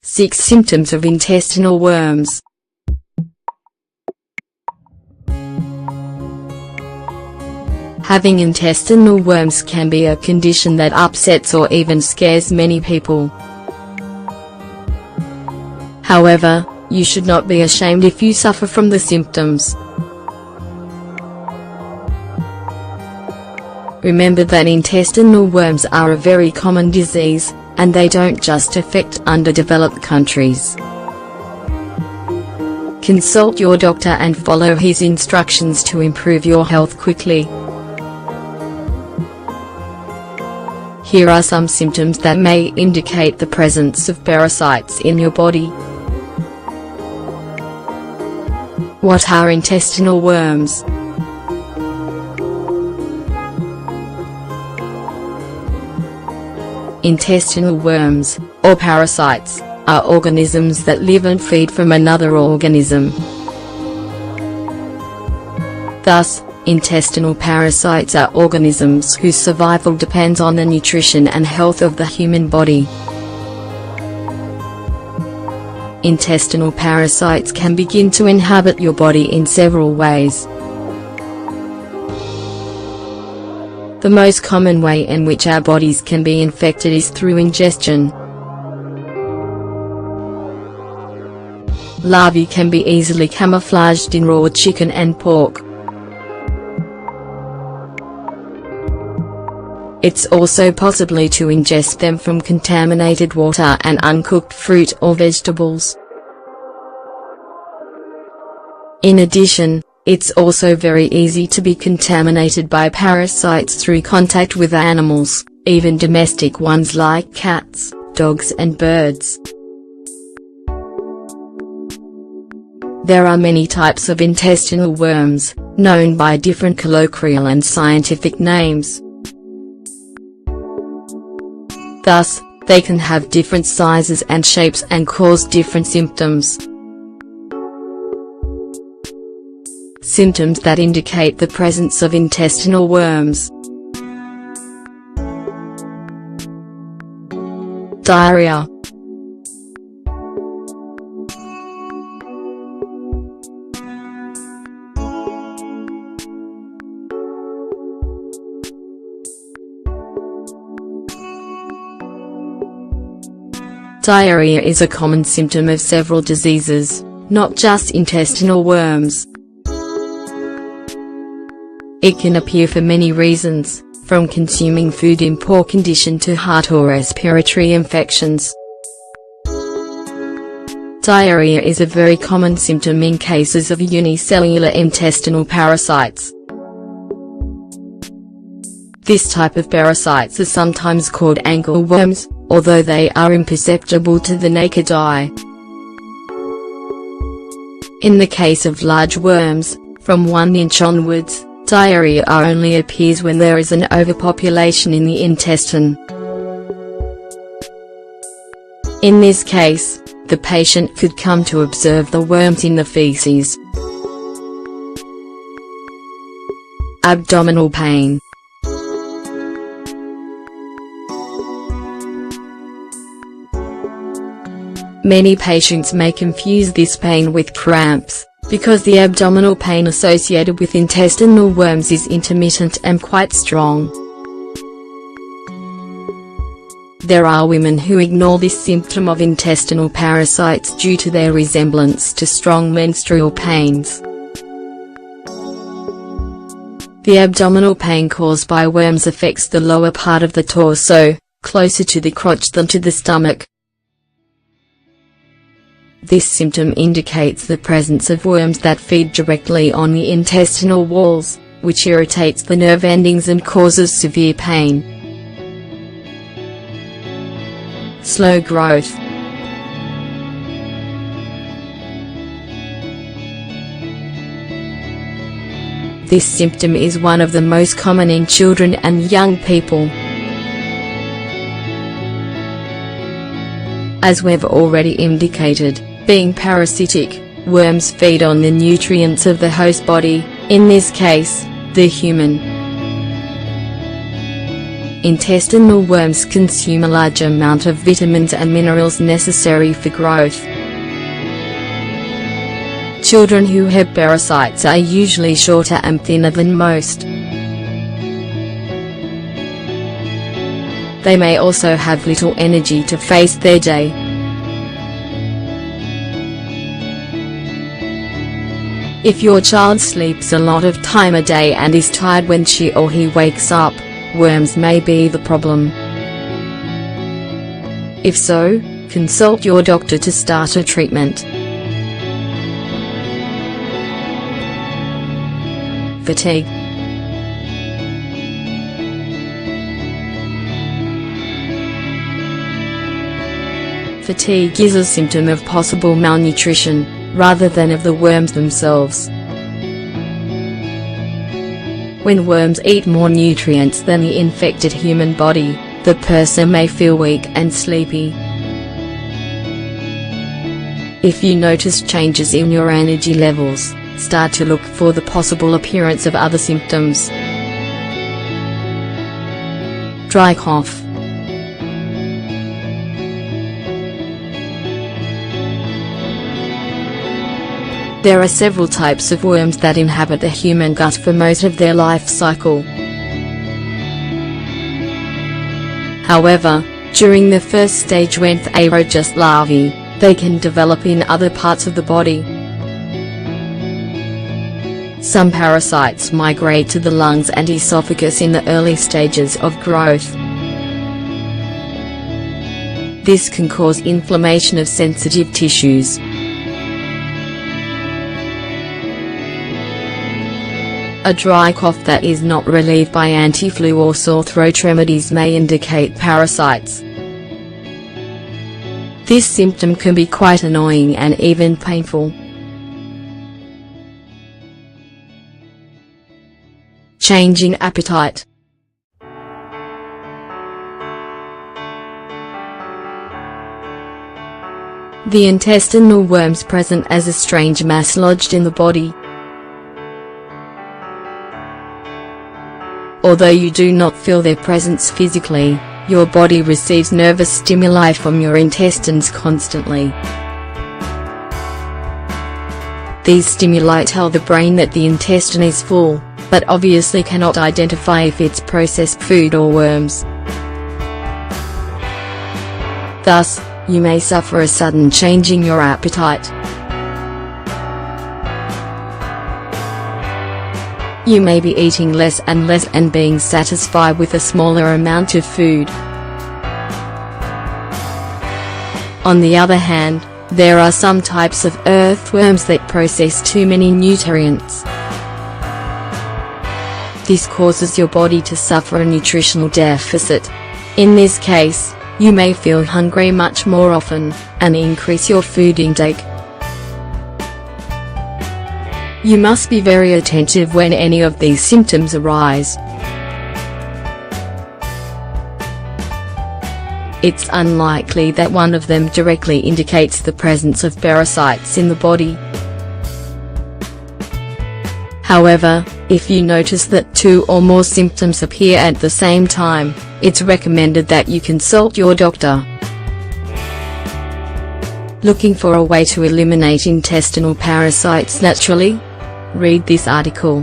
6 symptoms of intestinal worms. Having intestinal worms can be a condition that upsets or even scares many people. However, you should not be ashamed if you suffer from the symptoms. Remember that intestinal worms are a very common disease, and they don't just affect underdeveloped countries. Consult your doctor and follow his instructions to improve your health quickly. Here are some symptoms that may indicate the presence of parasites in your body. What are intestinal worms? Intestinal worms, or parasites, are organisms that live and feed from another organism. Thus, intestinal parasites are organisms whose survival depends on the nutrition and health of the human body. Intestinal parasites can begin to inhabit your body in several ways. The most common way in which our bodies can be infected is through ingestion. Larvae can be easily camouflaged in raw chicken and pork. It's also possible to ingest them from contaminated water and uncooked fruit or vegetables. In addition, it's also very easy to be contaminated by parasites through contact with animals, even domestic ones like cats, dogs and birds. There are many types of intestinal worms, known by different colloquial and scientific names. Thus, they can have different sizes and shapes and cause different symptoms. Symptoms that indicate the presence of intestinal worms. Diarrhea. Diarrhea is a common symptom of several diseases, not just intestinal worms. It can appear for many reasons, from consuming food in poor condition to heart or respiratory infections. Diarrhea is a very common symptom in cases of unicellular intestinal parasites. This type of parasites are sometimes called angleworms, although they are imperceptible to the naked eye. In the case of large worms, from 1 inch onwards, diarrhea only appears when there is an overpopulation in the intestine. In this case, the patient could come to observe the worms in the feces. Abdominal pain. Many patients may confuse this pain with cramps, because the abdominal pain associated with intestinal worms is intermittent and quite strong. There are women who ignore this symptom of intestinal parasites due to their resemblance to strong menstrual pains. The abdominal pain caused by worms affects the lower part of the torso, closer to the crotch than to the stomach. This symptom indicates the presence of worms that feed directly on the intestinal walls, which irritates the nerve endings and causes severe pain. Slow growth. This symptom is one of the most common in children and young people. As we've already indicated, being parasitic, worms feed on the nutrients of the host body, in this case, the human. Intestinal worms consume a large amount of vitamins and minerals necessary for growth. Children who have parasites are usually shorter and thinner than most. They may also have little energy to face their day. If your child sleeps a lot of time a day and is tired when she or he wakes up, worms may be the problem. If so, consult your doctor to start a treatment. Fatigue. Fatigue is a symptom of possible malnutrition, rather than of the worms themselves. When worms eat more nutrients than the infected human body, the person may feel weak and sleepy. If you notice changes in your energy levels, start to look for the possible appearance of other symptoms. Dry cough. There are several types of worms that inhabit the human gut for most of their life cycle. However, during the first stage when they are just larvae, they can develop in other parts of the body. Some parasites migrate to the lungs and esophagus in the early stages of growth. This can cause inflammation of sensitive tissues. A dry cough that is not relieved by anti-flu or sore throat remedies may indicate parasites. This symptom can be quite annoying and even painful. Changing appetite. The intestinal worms present as a strange mass lodged in the body. Although you do not feel their presence physically, your body receives nervous stimuli from your intestines constantly. These stimuli tell the brain that the intestine is full, but obviously cannot identify if it's processed food or worms. Thus, you may suffer a sudden change in your appetite. You may be eating less and less and being satisfied with a smaller amount of food. On the other hand, there are some types of earthworms that process too many nutrients. This causes your body to suffer a nutritional deficit. In this case, you may feel hungry much more often, and increase your food intake. You must be very attentive when any of these symptoms arise. It's unlikely that one of them directly indicates the presence of parasites in the body. However, if you notice that two or more symptoms appear at the same time, it's recommended that you consult your doctor. Looking for a way to eliminate intestinal parasites naturally? Read this article.